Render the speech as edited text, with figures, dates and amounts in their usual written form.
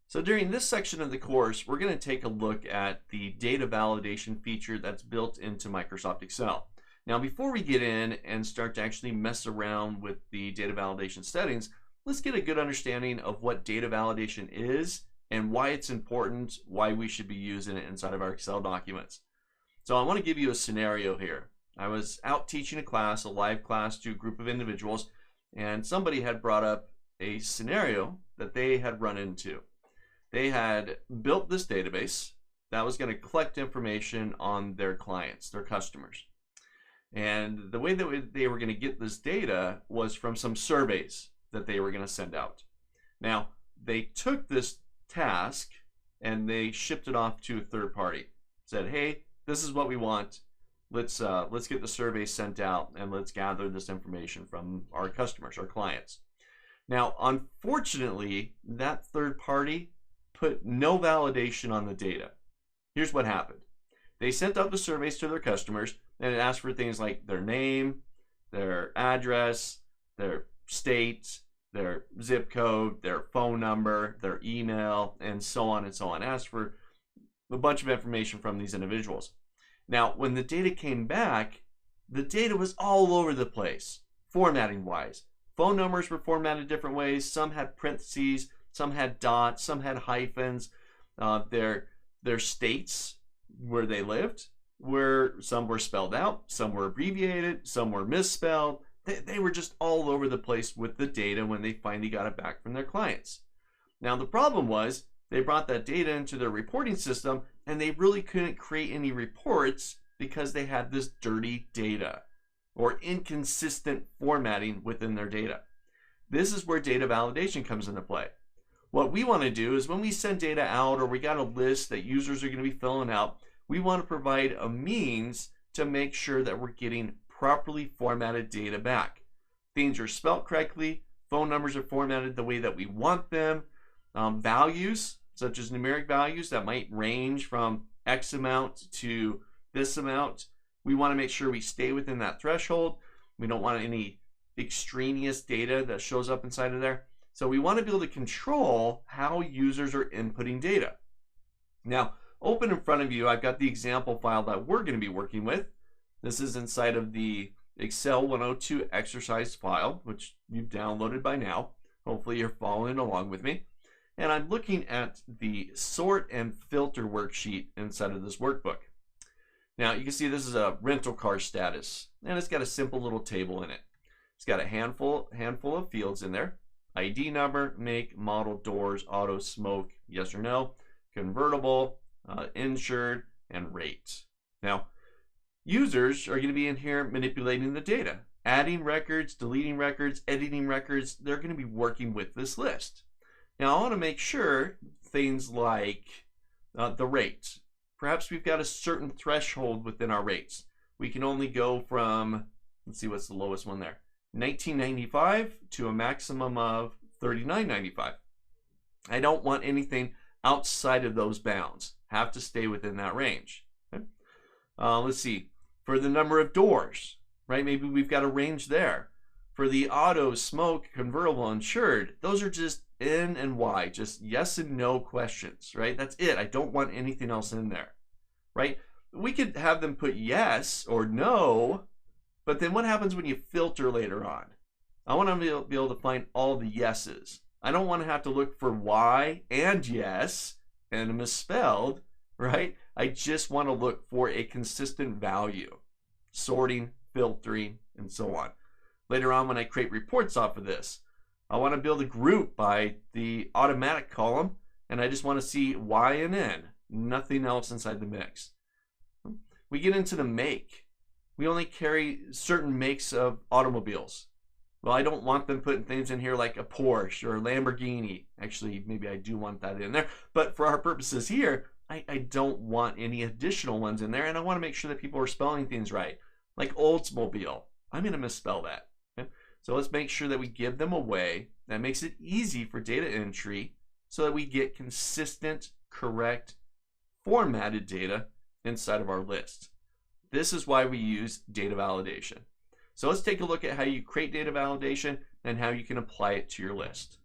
So during this section of the course, we're going to take a look at the data validation feature that's built into Microsoft Excel. Now, before we get in and start to actually mess around with the data validation settings, let's get a good understanding of what data validation is and why it's important, why we should be using it inside of our Excel documents. So I want to give you a scenario here. I was out teaching a class, a live class to a group of individuals, and somebody had brought up a scenario that they had run into. They had built this database that was going to collect information on their clients, their customers. And the way that they were going to get this data was from some surveys that they were going to send out. Now, they took this task and they shipped it off to a third party. Said, hey, this is what we want. Let's get the survey sent out and let's gather this information from our customers, our clients. Now, unfortunately, that third party put no validation on the data. Here's what happened. They sent out the surveys to their customers and it asked for things like their name, their address, their state, their zip code, their phone number, their email, and so on and so on. It asked for a bunch of information from these individuals. Now, when the data came back, the data was all over the place, formatting wise. Phone numbers were formatted different ways. Some had parentheses, some had dots, some had hyphens. Their states where they lived, some were spelled out, some were abbreviated, some were misspelled. They were just all over the place with the data when they finally got it back from their clients. Now the problem was they brought that data into their reporting system and they really couldn't create any reports because they had this dirty data or inconsistent formatting within their data. This is where data validation comes into play. What we want to do is when we send data out or we got a list that users are going to be filling out, we want to provide a means to make sure that we're getting properly formatted data back. Things are spelled correctly, phone numbers are formatted the way that we want them, values such as numeric values that might range from X amount to this amount. We want to make sure we stay within that threshold. We don't want any extraneous data that shows up inside of there. So we want to be able to control how users are inputting data. Now, open in front of you, I've got the example file that we're going to be working with. This is inside of the Excel 102 exercise file, which you've downloaded by now. Hopefully you're following along with me. And I'm looking at the sort and filter worksheet inside of this workbook. Now you can see this is a rental car status, and it's got a simple little table in it. It's got a handful of fields in there. ID number, make, model, doors, auto, smoke, yes or no, convertible, insured, and rate. Now, users are going to be in here manipulating the data, adding records, deleting records, editing records. They're going to be working with this list. Now, I want to make sure things like the rate. Perhaps we've got a certain threshold within our rates. We can only go from, let's see what's the lowest one there, $19.95 to a maximum of $39.95. I don't want anything outside of those bounds. Have to stay within that range. Okay? Let's see, for the number of doors, right? Maybe we've got a range there. For the auto, smoke, convertible, insured, those are just N and Y, just yes and no questions, right? That's it. I don't want anything else in there, right? We could have them put yes or no, but then what happens when you filter later on? I want to be able to find all the yeses. I don't want to have to look for Y and yes and misspelled, right? I just want to look for a consistent value, sorting, filtering, and so on. Later on when I create reports off of this, I want to build a group by the automatic column, and I just want to see Y and N, nothing else inside the mix. We get into the make. We only carry certain makes of automobiles. Well, I don't want them putting things in here like a Porsche or a Lamborghini. Actually, maybe I do want that in there. But for our purposes here, I don't want any additional ones in there. And I want to make sure that people are spelling things right. Like Oldsmobile. I'm going to misspell that. Okay? So let's make sure that we give them a way that makes it easy for data entry so that we get consistent, correct, formatted data inside of our list. This is why we use data validation. So let's take a look at how you create data validation and how you can apply it to your list.